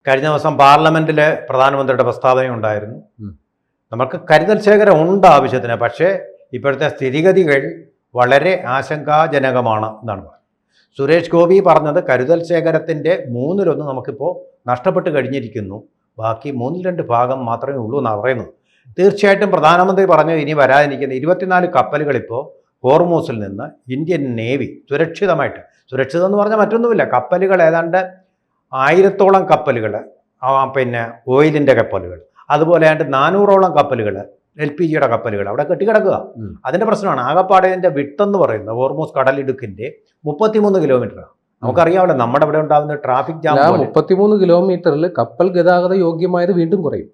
കഴിഞ്ഞ ദിവസം പാർലമെന്റിൽ പ്രധാനമന്ത്രിയുടെ പ്രസ്താവനയുണ്ടായിരുന്നു. നമുക്ക് കരുതൽ ശേഖരം ഉണ്ട് ആവശ്യത്തിന്, പക്ഷേ ഇപ്പോഴത്തെ സ്ഥിതിഗതികൾ വളരെ ആശങ്കാജനകമാണ് എന്നാണ് പറഞ്ഞത്. സുരേഷ് ഗോപി പറഞ്ഞത് കരുതൽ ശേഖരത്തിൻ്റെ 1/3 നമുക്കിപ്പോൾ നഷ്ടപ്പെട്ട് കഴിഞ്ഞിരിക്കുന്നു, ബാക്കി 1/2 ഭാഗം മാത്രമേ ഉള്ളൂ എന്നാണ് പറയുന്നത്. തീർച്ചയായിട്ടും പ്രധാനമന്ത്രി പറഞ്ഞു ഇനി വരാതിരിക്കുന്ന 24 കപ്പലുകൾ ഇപ്പോൾ ഹോർമൂസിൽ നിന്ന് ഇന്ത്യൻ നേവി സുരക്ഷിതമായിട്ട്, സുരക്ഷിതം എന്ന് പറഞ്ഞാൽ മറ്റൊന്നുമില്ല, കപ്പലുകൾ ഏതാണ്ട് 1000ഓളം കപ്പലുകൾ, പിന്നെ ഓയിലിൻ്റെ കപ്പലുകൾ, അതുപോലെ ഏതാണ്ട് 400ഓളം കപ്പലുകൾ, LPGയുടെ കപ്പലുകൾ അവിടെ കെട്ടിക്കിടക്കുക. അതിൻ്റെ പ്രശ്നമാണ്. ആകപ്പാടേതിൻ്റെ വിട്ടെന്ന് പറയുന്നത് ഹോർമൂസ് കടലിടുക്കിൻ്റെ 33 കിലോമീറ്ററാണ്. നമുക്കറിയാമല്ലോ നമ്മുടെ ഇവിടെ ഉണ്ടാകുന്ന ട്രാഫിക് ജാം. 33 കിലോമീറ്ററിൽ കപ്പൽ ഗതാഗത യോഗ്യമായത് വീണ്ടും കുറയുന്നു.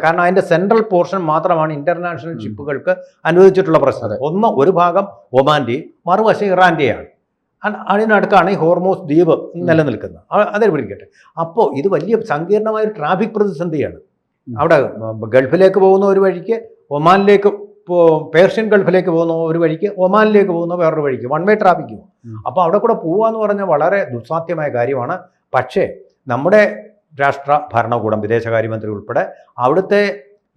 കാരണം അതിൻ്റെ സെൻട്രൽ പോർഷൻ മാത്രമാണ് ഇന്റർനാഷണൽ ഷിപ്പുകൾക്ക് അനുവദിച്ചിട്ടുള്ള പ്രശ്നം. ഒരു ഭാഗം ഒമാൻ്റെയും മറുവശം ഇറാൻ്റെയാണ്. അതിനടുക്കാണ് ഈ ഹോർമൂസ് ദ്വീപ് നിലനിൽക്കുന്നത്. അതേ പിടിക്കട്ടെ. അപ്പോൾ ഇത് വലിയ സങ്കീർണമായൊരു ട്രാഫിക് പ്രതിസന്ധിയാണ്. അവിടെ ഗൾഫിലേക്ക് പോകുന്ന ഒരു വഴിക്ക്, ഒമാനിലേക്ക് പേർഷ്യൻ ഗൾഫിലേക്ക് പോകുന്ന ഒരു വഴിക്ക്, ഒമാനിലേക്ക് പോകുന്ന വേറൊരു വഴിക്ക്, വൺ വേ ട്രാഫിക് പോകും. അപ്പോൾ അവിടെ കൂടെ പോകാന്ന് പറഞ്ഞാൽ വളരെ ദുസ്സാധ്യമായ കാര്യമാണ്. പക്ഷേ നമ്മുടെ രാഷ്ട്ര ഭരണകൂടം, വിദേശകാര്യമന്ത്രി ഉൾപ്പെടെ അവിടുത്തെ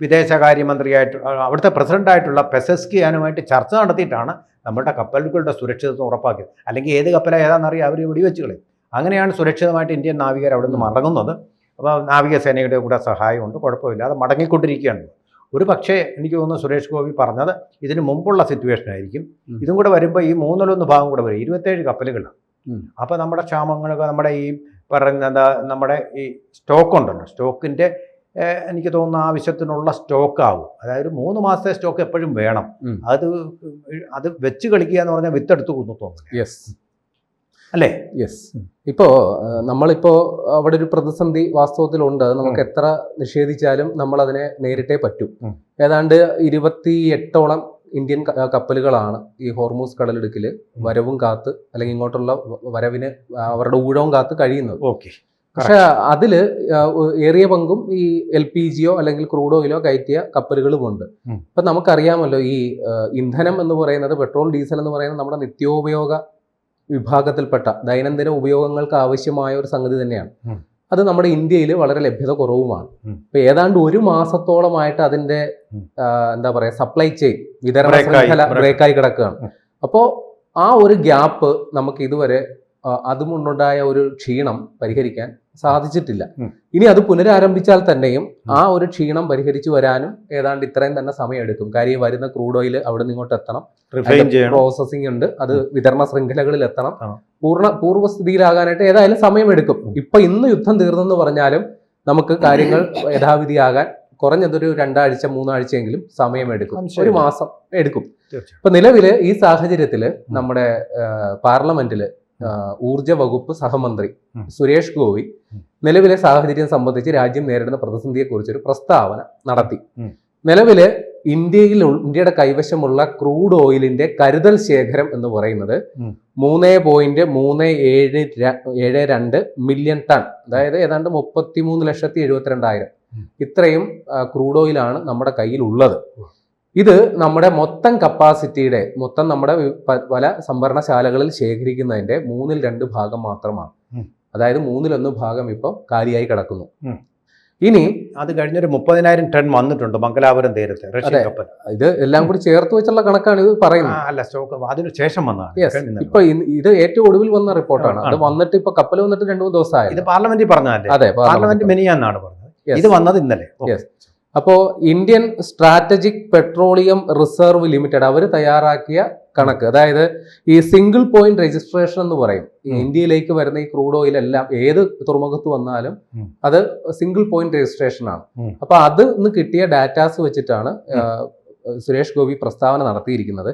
വിദേശകാര്യമന്ത്രിയായിട്ട്, അവിടുത്തെ പ്രസിഡൻ്റായിട്ടുള്ള പെസസ്കിയാനുമായിട്ട് ചർച്ച നടത്തിയിട്ടാണ് നമ്മുടെ കപ്പലുകളുടെ സുരക്ഷിതത്വം ഉറപ്പാക്കിയത്. അല്ലെങ്കിൽ ഏത് കപ്പലാണ് ഏതാണെന്നറിയാം, അവർ വെടിവെച്ച് കളയും. അങ്ങനെയാണ് സുരക്ഷിതമായിട്ട് ഇന്ത്യൻ നാവികർ അവിടെ നിന്ന് മടങ്ങുന്നത്. അപ്പോൾ നാവികസേനയുടെ കൂടെ സഹായമുണ്ട്, കുഴപ്പമില്ലാതെ മടങ്ങിക്കൊണ്ടിരിക്കുകയാണ്. ഒരു പക്ഷേ എനിക്ക് തോന്നുന്നു സുരേഷ് ഗോപി പറഞ്ഞത് ഇതിന് മുമ്പുള്ള സിറ്റുവേഷൻ ആയിരിക്കും. ഇതും കൂടെ വരുമ്പോൾ ഈ 1/3 ഭാഗം കൂടെ വരും, 27 കപ്പലുകളാണ്. അപ്പോൾ നമ്മുടെ ക്ഷാമങ്ങളൊക്കെ, നമ്മുടെ ഈ പറയുന്ന നമ്മുടെ ഈ സ്റ്റോക്ക് ഉണ്ടല്ലോ, സ്റ്റോക്കിൻ്റെ എനിക്ക് തോന്നുന്ന ആവശ്യത്തിനുള്ള സ്റ്റോക്ക് ആവും. അതായത് 3 മാസത്തെ സ്റ്റോക്ക് എപ്പോഴും വേണം. അത് വെച്ച് കളിക്കുക എന്ന് പറഞ്ഞാൽ വിത്തെടുത്ത് കുന്നു തോന്നുന്നു. അല്ലേ? നമ്മളിപ്പോ അവിടെ ഒരു പ്രതിസന്ധി വാസ്തവത്തിലുണ്ട്. അത് നമുക്ക് എത്ര നിഷേധിച്ചാലും നമ്മൾ അതിനെ നേരിട്ടേ പറ്റൂ. ഏതാണ്ട് 28ഓളം ഇന്ത്യൻ കപ്പലുകളാണ് ഈ ഹോർമൂസ് കടലിടുക്കിൽ വരവും കാത്ത്, അല്ലെങ്കിൽ ഇങ്ങോട്ടുള്ള വരവിന് അവരുടെ ഊഴവും കാത്ത് കഴിയുന്നത്. പക്ഷെ അതില് ഏറിയ പങ്കും ഈ LPGയോ അല്ലെങ്കിൽ ക്രൂഡ് ഓയിലോ കയറ്റിയ കപ്പലുകളുമുണ്ട്. ഇപ്പൊ നമുക്കറിയാമല്ലോ, ഈ ഇന്ധനം എന്ന് പറയുന്നത്, പെട്രോൾ ഡീസൽ എന്ന് പറയുന്നത് നമ്മുടെ നിത്യോപയോഗ വിഭാഗത്തിൽപ്പെട്ട ദൈനംദിന ഉപയോഗങ്ങൾക്ക് ആവശ്യമായ ഒരു സംഗതി തന്നെയാണ്. അത് നമ്മുടെ ഇന്ത്യയിൽ വളരെ ലഭ്യത കുറവുമാണ്. ഇപ്പൊ ഏതാണ്ട് 1 മാസത്തോളമായിട്ട് അതിന്റെ സപ്ലൈ ചെയിൻ, വിതരണ ശൃംഖല ബ്രേക്കായി കിടക്കുകയാണ്. അപ്പോൾ ആ ഒരു ഗ്യാപ്പ് നമുക്ക് ഇതുവരെ അതുകൊണ്ടുണ്ടായ ഒരു ക്ഷീണം പരിഹരിക്കാൻ സാധിച്ചിട്ടില്ല. ഇനി അത് പുനരാരംഭിച്ചാൽ തന്നെയും ആ ഒരു ക്ഷീണം പരിഹരിച്ചു വരാനും ഏതാണ്ട് ഇത്രയും തന്നെ സമയമെടുക്കും. കാര്യം വരുന്ന ക്രൂഡ് ഓയിൽ അവിടെ നിന്ന് ഇങ്ങോട്ട് എത്തണം, പ്രോസസ്സിംഗ് ഉണ്ട്, അത് വിതരണ ശൃംഖലകളിൽ എത്തണം, പൂർവ്വസ്ഥിതിയിലാകാനായിട്ട് ഏതായാലും സമയമെടുക്കും. ഇന്ന് യുദ്ധം തീർന്നെന്ന് പറഞ്ഞാലും നമുക്ക് കാര്യങ്ങൾ യഥാവിധിയാകാൻ കുറഞ്ഞതൊരു 2 ആഴ്ച 3 ആഴ്ചയെങ്കിലും സമയമെടുക്കും, 1 മാസം എടുക്കും. ഇപ്പൊ നിലവില് ഈ സാഹചര്യത്തില് നമ്മുടെ പാർലമെന്റില് ഊർജ വകുപ്പ് സഹമന്ത്രി സുരേഷ് ഗോപി നിലവിലെ സാഹചര്യം സംബന്ധിച്ച് രാജ്യം നേരിടുന്ന പ്രതിസന്ധിയെക്കുറിച്ചൊരു പ്രസ്താവന നടത്തി. നിലവില് ഇന്ത്യയുടെ കൈവശമുള്ള ക്രൂഡ് ഓയിലിന്റെ കരുതൽ ശേഖരം എന്ന് പറയുന്നത് 3.3772 മില്യൺ ടൺ, അതായത് ഏതാണ്ട് 33,72,000 ഇത്രയും ക്രൂഡ് ഓയിലാണ് നമ്മുടെ കയ്യിൽ ഉള്ളത്. ഇത് നമ്മുടെ മൊത്തം കപ്പാസിറ്റിയുടെ, നമ്മുടെ പല സംഭരണശാലകളിൽ ശേഖരിക്കുന്നതിന്റെ 2/3 ഭാഗം മാത്രമാണ്. അതായത് 1/3 ഭാഗം ഇപ്പോൾ കാലിയായി കിടക്കുന്നു. ഇനി അത് കഴിഞ്ഞൊരു 30,000 ടൺ വന്നിട്ടുണ്ട് മംഗലാപുരം തീരത്ത് റഷ്യൻ കപ്പൽ. ഇത് എല്ലാം കൂടി ചേർത്ത് വെച്ചുള്ള കണക്കാണ് ഇത് പറയുന്നത്. അല്ല, സ്റ്റോക്ക് അതിന് ശേഷം വന്നതാണ്. ഇപ്പൊ ഇത് ഏറ്റവും ഒടുവിൽ വന്ന റിപ്പോർട്ടാണ്. അത് വന്നിട്ട് ഇപ്പൊ കപ്പൽ വന്നിട്ട് 2-3 ദിവസമായി. ഇത് പാർലമെന്റിൽ പറഞ്ഞതല്ലേ? അതെ, പാർലമെന്റ് മിനിയാന്നാണ് പറഞ്ഞത്. ഇത് വന്നത് ഇന്നലെ. അപ്പോൾ Indian Strategic Petroleum Reserve Limited അവർ തയ്യാറാക്കിയ കണക്ക്, അതായത് ഈ സിംഗിൾ പോയിന്റ് രജിസ്ട്രേഷൻ എന്ന് പറയും. ഇന്ത്യയിലേക്ക് വരുന്ന ഈ ക്രൂഡ് ഓയിൽ എല്ലാം ഏത് തുറമുഖത്ത് വന്നാലും അത് സിംഗിൾ പോയിന്റ് രജിസ്ട്രേഷൻ ആണ്. അപ്പൊ അത് ഇന്ന് കിട്ടിയ ഡാറ്റാസ് വെച്ചിട്ടാണ് സുരേഷ് ഗോപി പ്രസ്താവന നടത്തിയിരിക്കുന്നത്.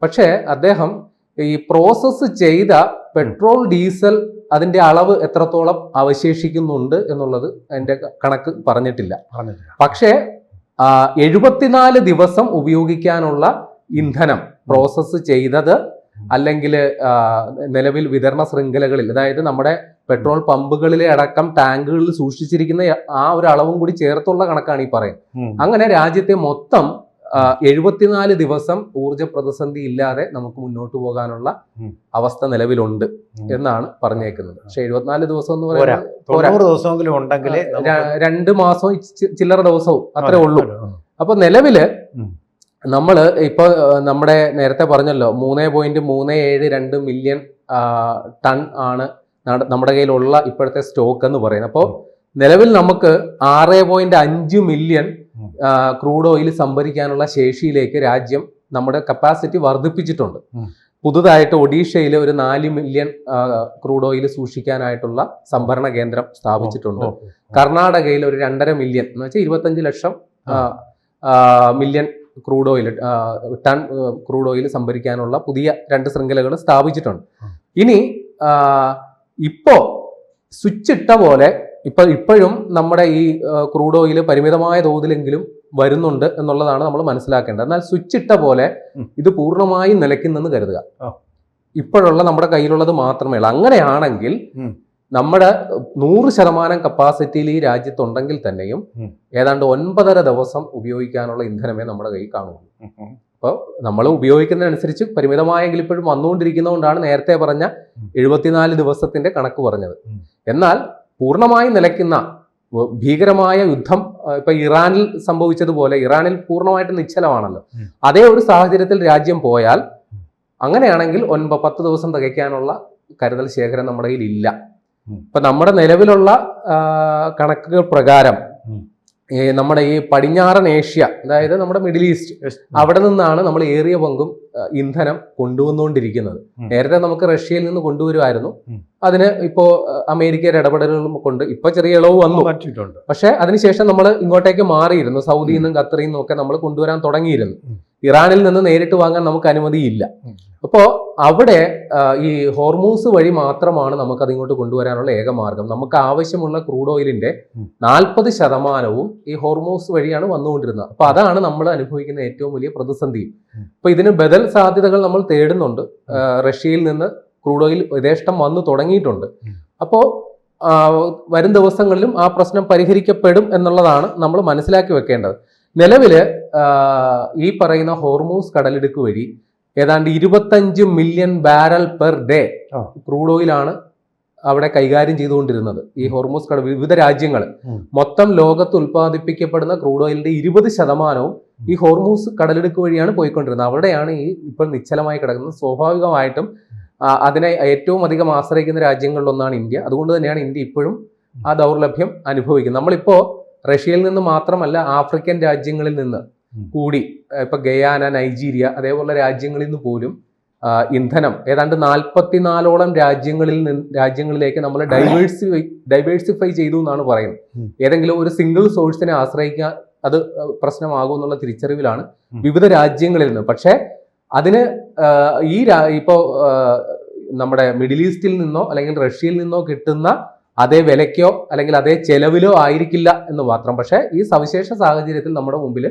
പക്ഷേ അദ്ദേഹം ഈ പ്രോസസ്സ് ചെയ്ത പെട്രോൾ ഡീസൽ അതിന്റെ അളവ് എത്രത്തോളം അവശേഷിക്കുന്നുണ്ട് എന്നുള്ളത് അതിന്റെ കണക്ക് പറഞ്ഞിട്ടില്ല. പക്ഷേ 74 ദിവസം ഉപയോഗിക്കാനുള്ള ഇന്ധനം പ്രോസസ്സ് ചെയ്തത്, അല്ലെങ്കിൽ നിലവിൽ വിതരണ ശൃംഖലകളിൽ, അതായത് നമ്മുടെ പെട്രോൾ പമ്പുകളിലെ അടക്കം ടാങ്കുകളിൽ സൂക്ഷിച്ചിരിക്കുന്ന ആ ഒരു അളവും കൂടി ചേർത്തുള്ള കണക്കാണ് ഈ പറയുന്നത്. അങ്ങനെ രാജ്യത്തെ മൊത്തം 74 ദിവസം ഊർജ പ്രതിസന്ധി ഇല്ലാതെ നമുക്ക് മുന്നോട്ട് പോകാനുള്ള അവസ്ഥ നിലവിലുണ്ട് എന്നാണ് പറഞ്ഞേക്കുന്നത്. പക്ഷെ 74 ദിവസം എന്ന് പറയുന്നത് 90 ദിവസമെങ്കിലും ഉണ്ടെങ്കിൽ 2 മാസവും ചില്ലറ ദിവസവും അത്രേ ഉള്ളൂ. അപ്പൊ നിലവില് നമ്മള് ഇപ്പൊ നമ്മുടെ നേരത്തെ പറഞ്ഞല്ലോ 3.372 മില്യൺ ടൺ ആണ് നമ്മുടെ കയ്യിലുള്ള ഇപ്പോഴത്തെ സ്റ്റോക്ക് എന്ന് പറയുന്നത്. അപ്പോൾ നിലവിൽ നമുക്ക് 6.5 മില്യൺ ക്രൂഡ് ഓയിൽ സംഭരിക്കാനുള്ള ശേഷിയിലേക്ക് രാജ്യം നമ്മുടെ കപ്പാസിറ്റി വർദ്ധിപ്പിച്ചിട്ടുണ്ട്. പുതുതായിട്ട് ഒഡീഷയിൽ ഒരു 4 മില്യൺ ക്രൂഡ് ഓയിൽ സൂക്ഷിക്കാനായിട്ടുള്ള സംഭരണ കേന്ദ്രം സ്ഥാപിച്ചിട്ടുണ്ട്. കർണാടകയിൽ ഒരു 2.5 മില്യൺ എന്ന് വെച്ചാൽ 25 lakh million crude oil tonne crude oil സംഭരിക്കാനുള്ള പുതിയ 2 ശൃംഖലകൾ സ്ഥാപിച്ചിട്ടുണ്ട്. ഇനി ഇപ്പോ സ്വിച്ച് ഇട്ട പോലെ ഇപ്പോഴും നമ്മുടെ ഈ ക്രൂഡ് ഓയിൽ പരിമിതമായ തോതിലെങ്കിലും വരുന്നുണ്ട് എന്നുള്ളതാണ് നമ്മൾ മനസ്സിലാക്കേണ്ടത്. എന്നാൽ സ്വിച്ച് ഇട്ട പോലെ ഇത് പൂർണ്ണമായും നിലയ്ക്കുന്നെന്ന് കരുതുക. ഇപ്പോഴുള്ള നമ്മുടെ കയ്യിലുള്ളത് മാത്രമേ ഉള്ളൂ. അങ്ങനെയാണെങ്കിൽ നമ്മുടെ 100% കപ്പാസിറ്റിയിൽ ഈ രാജ്യത്തുണ്ടെങ്കിൽ തന്നെയും ഏതാണ്ട് 9.5 ദിവസം ഉപയോഗിക്കാനുള്ള ഇന്ധനമേ നമ്മുടെ കയ്യിൽ കാണുള്ളൂ. അപ്പോൾ നമ്മൾ ഉപയോഗിക്കുന്നതിനനുസരിച്ച് പരിമിതമായെങ്കിൽ ഇപ്പോഴും വന്നുകൊണ്ടിരിക്കുന്നതുകൊണ്ടാണ് നേരത്തെ പറഞ്ഞ 74 ദിവസത്തിന്റെ കണക്ക് പറഞ്ഞത്. എന്നാൽ പൂർണ്ണമായും നിലയ്ക്കുന്ന ഭീകരമായ യുദ്ധം ഇപ്പൊ ഇറാനിൽ സംഭവിച്ചതുപോലെ, ഇറാനിൽ പൂർണ്ണമായിട്ട് നിശ്ചലമാണല്ലോ, അതേ ഒരു സാഹചര്യത്തിൽ രാജ്യം പോയാൽ അങ്ങനെയാണെങ്കിൽ 10 ദിവസം തികയ്ക്കാനുള്ള കരുതൽ ശേഖരം നമ്മുടെ കയ്യിൽ ഇല്ല. ഇപ്പൊ നമ്മുടെ നിലവിലുള്ള കണക്കുകൾ പ്രകാരം നമ്മുടെ ഈ പടിഞ്ഞാറൻ ഏഷ്യ, അതായത് നമ്മുടെ മിഡിൽ ഈസ്റ്റ്, അവിടെ നിന്നാണ് നമ്മൾ ഏറിയ പങ്കും ഇന്ധനം കൊണ്ടുവന്നുകൊണ്ടിരിക്കുന്നത്. നേരത്തെ നമുക്ക് റഷ്യയിൽ നിന്ന് കൊണ്ടുവരുമായിരുന്നു. അതിന് ഇപ്പോ അമേരിക്കയുടെ ഇടപെടലുകളും കൊണ്ട് ഇപ്പൊ ചെറിയ ഇളവ് വന്നു. പക്ഷെ അതിനുശേഷം നമ്മൾ ഇങ്ങോട്ടേക്ക് മാറിയിരുന്നു. സൗദിയിൽ നിന്നും ഖത്തറിൽ നിന്നും ഒക്കെ നമ്മൾ കൊണ്ടുവരാൻ തുടങ്ങിയിരുന്നു. ഇറാനിൽ നിന്ന് നേരിട്ട് വാങ്ങാൻ നമുക്ക് അനുമതിയില്ല. അപ്പോ അവിടെ ഈ ഹോർമൂസ് വഴി മാത്രമാണ് നമുക്ക് അതിങ്ങോട്ട് കൊണ്ടുവരാനുള്ള ഏക മാർഗം. നമുക്ക് ആവശ്യമുള്ള ക്രൂഡ് ഓയിലിന്റെ 40% ഈ ഹോർമൂസ് വഴിയാണ് വന്നുകൊണ്ടിരുന്നത്. അപ്പൊ അതാണ് നമ്മൾ അനുഭവിക്കുന്ന ഏറ്റവും വലിയ പ്രതിസന്ധി. അപ്പൊ ഇതിന് ബദൽ സാധ്യതകൾ നമ്മൾ തേടുന്നുണ്ട്. റഷ്യയിൽ നിന്ന് ക്രൂഡ് ഓയിൽ യഥേഷ്ടം വന്നു തുടങ്ങിയിട്ടുണ്ട്. അപ്പോ വരും ദിവസങ്ങളിലും ആ പ്രശ്നം പരിഹരിക്കപ്പെടും എന്നുള്ളതാണ് നമ്മൾ മനസ്സിലാക്കി വെക്കേണ്ടത്. നിലവില് ഈ പറയുന്ന ഹോർമൂസ് കടലിടുക്ക് വഴി ഏതാണ്ട് 25 million barrel per day crude ഓയിലാണ് അവിടെ കൈകാര്യം ചെയ്തുകൊണ്ടിരുന്നത്. ഈ ഹോർമൂസ് കടൽ വിവിധ രാജ്യങ്ങൾ മൊത്തം ലോകത്ത് ഉൽപ്പാദിപ്പിക്കപ്പെടുന്ന ക്രൂഡ് ഓയിലിന്റെ 20% ഈ ഹോർമൂസ് കടലിടുക്ക് വഴിയാണ് പോയിക്കൊണ്ടിരുന്നത്. അവിടെയാണ് ഈ ഇപ്പോൾ നിശ്ചലമായി കിടക്കുന്നത്. സ്വാഭാവികമായിട്ടും അതിനെ ഏറ്റവും അധികം ആശ്രയിക്കുന്ന രാജ്യങ്ങളിലൊന്നാണ് ഇന്ത്യ. അതുകൊണ്ട് തന്നെയാണ് ഇന്ത്യ ഇപ്പോഴും ആ ദൗർലഭ്യം അനുഭവിക്കുന്നത്. നമ്മളിപ്പോ റഷ്യയിൽ നിന്ന് മാത്രമല്ല, ആഫ്രിക്കൻ രാജ്യങ്ങളിൽ നിന്ന് കൂടി, ഇപ്പൊ ഗയാന, നൈജീരിയ, അതേപോലെ രാജ്യങ്ങളിൽ നിന്ന് പോലും ഇന്ധനം ഏതാണ്ട് 44ഓളം രാജ്യങ്ങളിലേക്ക് നമ്മൾ ഡൈവേഴ്സിഫൈ ചെയ്തു എന്നാണ് പറയുന്നത്. ഏതെങ്കിലും ഒരു സിംഗിൾ സോഴ്സിനെ ആശ്രയിക്കാൻ അത് പ്രശ്നമാകും എന്നുള്ള തിരിച്ചറിവിലാണ് വിവിധ രാജ്യങ്ങളിൽ നിന്ന്. പക്ഷെ അതിന് ഇപ്പോ നമ്മുടെ മിഡിൽ ഈസ്റ്റിൽ നിന്നോ അല്ലെങ്കിൽ റഷ്യയിൽ നിന്നോ കിട്ടുന്ന അതേ വിലയ്ക്കോ അല്ലെങ്കിൽ അതേ ചെലവിലോ ആയിരിക്കില്ല എന്ന് മാത്രം. പക്ഷെ ഈ സവിശേഷ സാഹചര്യത്തിൽ നമ്മുടെ മുമ്പിൽ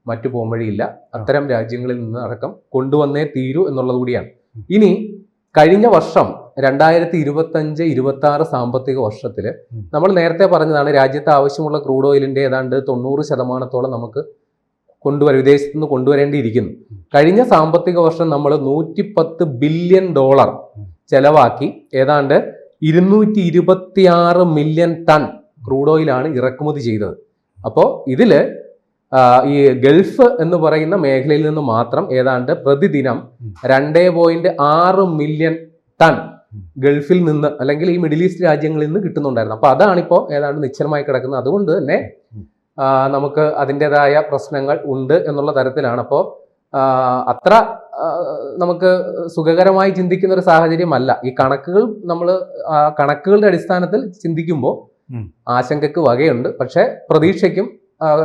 മറ്റു പോംവഴിയില്ല. അത്തരം രാജ്യങ്ങളിൽ നിന്ന് അടക്കം കൊണ്ടുവന്നേ തീരൂ എന്നുള്ളത് കൂടിയാണ്. ഇനി കഴിഞ്ഞ വർഷം 2025-26 സാമ്പത്തിക വർഷത്തിൽ നമ്മൾ നേരത്തെ പറഞ്ഞതാണ്, രാജ്യത്ത് ആവശ്യമുള്ള ക്രൂഡ് ഓയിലിന്റെ ഏതാണ്ട് 90% നമുക്ക് വിദേശത്ത് നിന്ന് കൊണ്ടുവരേണ്ടിയിരിക്കുന്നു. കഴിഞ്ഞ സാമ്പത്തിക വർഷം നമ്മൾ $110 ബില്യൺ ചെലവാക്കി ഏതാണ്ട് 226 മില്യൺ ടൺ ക്രൂഡ് ഓയിലാണ് ഇറക്കുമതി ചെയ്തത്. അപ്പോൾ ഇതില് ഈ ഗൾഫ് എന്ന് പറയുന്ന മേഖലയിൽ നിന്ന് മാത്രം ഏതാണ്ട് പ്രതിദിനം 2.6 മില്യൺ ടൺ ഗൾഫിൽ നിന്ന് അല്ലെങ്കിൽ ഈ മിഡിൽ ഈസ്റ്റ് രാജ്യങ്ങളിൽ നിന്ന് കിട്ടുന്നുണ്ടായിരുന്നു. അപ്പൊ അതാണിപ്പോ ഏതാണ്ട് നിശ്ചലമായി കിടക്കുന്നത്. അതുകൊണ്ട് തന്നെ നമുക്ക് അതിൻ്റെതായ പ്രശ്നങ്ങൾ ഉണ്ട് എന്നുള്ള തരത്തിലാണ്. അപ്പോൾ അത്ര നമുക്ക് സുഖകരമായി ചിന്തിക്കുന്ന ഒരു സാഹചര്യമല്ല. ഈ കണക്കുകൾ നമ്മൾ കണക്കുകളുടെ അടിസ്ഥാനത്തിൽ ചിന്തിക്കുമ്പോൾ ആശങ്കക്ക് വകയുണ്ട്. പക്ഷെ പ്രതീക്ഷയ്ക്കും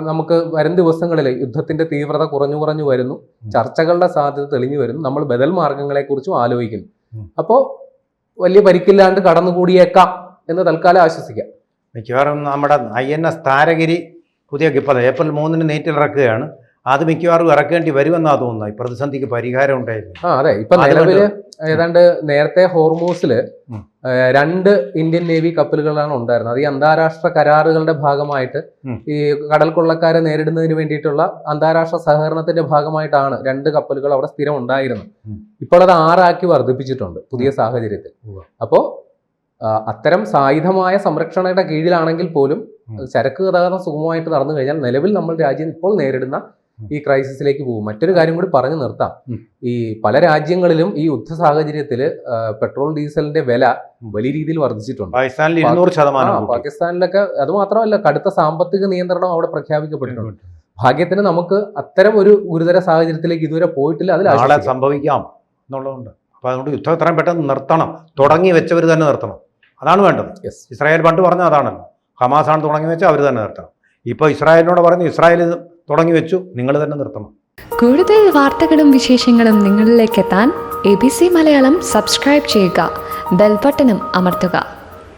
നമുക്ക് വരും ദിവസങ്ങളിൽ യുദ്ധത്തിന്റെ തീവ്രത കുറഞ്ഞു വരുന്നു, ചർച്ചകളുടെ സാധ്യത തെളിഞ്ഞു വരുന്നു, നമ്മൾ ബദൽ മാർഗങ്ങളെ കുറിച്ചും ആലോചിക്കുന്നു. അപ്പോൾ വലിയ പരിക്കില്ലാണ്ട് കടന്നുകൂടിയേക്കാം എന്ന് തൽക്കാലം ആശ്വസിക്കാം. മിക്കവാറും നമ്മുടെ INS താരഗിരി പുതിയ ഇപ്പോൾ ഏപ്രിൽ 3 നീറ്റിലിറക്കുകയാണ്. അത് മിക്കവാറും ഇറക്കേണ്ടി വരുമെന്നാണ് തോന്നുന്നത്. ഈ പ്രതിസന്ധിക്ക് പരിഹാരം ഉണ്ടായിരുന്നു. അതെ, ഇപ്പൊ നിലവില് ഏതാണ്ട് നേരത്തെ ഹോർമൂസില് 2 ഇന്ത്യൻ നേവി കപ്പലുകളാണ് ഉണ്ടായിരുന്നത്. അത് ഈ അന്താരാഷ്ട്ര കരാറുകളുടെ ഭാഗമായിട്ട് ഈ കടൽ കൊള്ളക്കാരെ നേരിടുന്നതിന് വേണ്ടിയിട്ടുള്ള അന്താരാഷ്ട്ര സഹകരണത്തിന്റെ ഭാഗമായിട്ടാണ് 2 കപ്പലുകൾ അവിടെ സ്ഥിരം ഉണ്ടായിരുന്നത്. ഇപ്പോൾ അത് 6 ആക്കി വർദ്ധിപ്പിച്ചിട്ടുണ്ട് പുതിയ സാഹചര്യത്തിൽ. അപ്പോ അത്തരം സായുധമായ സംരക്ഷണയുടെ കീഴിലാണെങ്കിൽ പോലും ചരക്ക് ഗതാഗതം സുഗമമായിട്ട് നടന്നു കഴിഞ്ഞാൽ നിലവിൽ നമ്മൾ രാജ്യം ഇപ്പോൾ നേരിടുന്ന ഈ ക്രൈസിസിലേക്ക് പോകും. മറ്റൊരു കാര്യം കൂടി പറഞ്ഞു നിർത്താം. ഈ പല രാജ്യങ്ങളിലും ഈ യുദ്ധ സാഹചര്യത്തിൽ പെട്രോൾ ഡീസലിന്റെ വില വലിയ രീതിയിൽ വർദ്ധിച്ചിട്ടുണ്ട്. പാകിസ്ഥാനിൽ 200%. പാകിസ്ഥാനിലൊക്കെ അത് മാത്രമല്ല, കടുത്ത സാമ്പത്തിക നിയന്ത്രണം അവിടെ പ്രഖ്യാപിക്കപ്പെട്ടിട്ടുണ്ട്. ഭാഗ്യത്തിന് നമുക്ക് അത്തരം ഒരു ഗുരുതര സാഹചര്യത്തിലേക്ക് ഇതുവരെ പോയിട്ടില്ല. അതിൽ സംഭവിക്കാം എന്നുള്ളതുകൊണ്ട് അപ്പോൾ അതുകൊണ്ട് യുദ്ധം എത്രയും പെട്ടെന്ന് നിർത്തണം. തുടങ്ങി വെച്ചവർ തന്നെ നിർത്തണം. അതാണ് വേണ്ടത്. ഇസ്രായേൽ പണ്ട് പറഞ്ഞ അതാണല്ലോ, ഹമാസാണ് തുടങ്ങി വെച്ചാൽ അവർ തന്നെ നിർത്തണം. ഇപ്പോൾ ഇസ്രായേലിനോട് പറഞ്ഞു, ഇസ്രായേൽ തുടങ്ങി വെച്ചു, നിങ്ങൾ തന്നെ നിർത്തണം. കൂടുതൽ വാർത്തകളും വിശേഷങ്ങളും നിങ്ങളിലേക്ക് എത്താൻ ABC മലയാളം സബ്സ്ക്രൈബ് ചെയ്യുക, ബെൽ ബട്ടണും അമർത്തുക.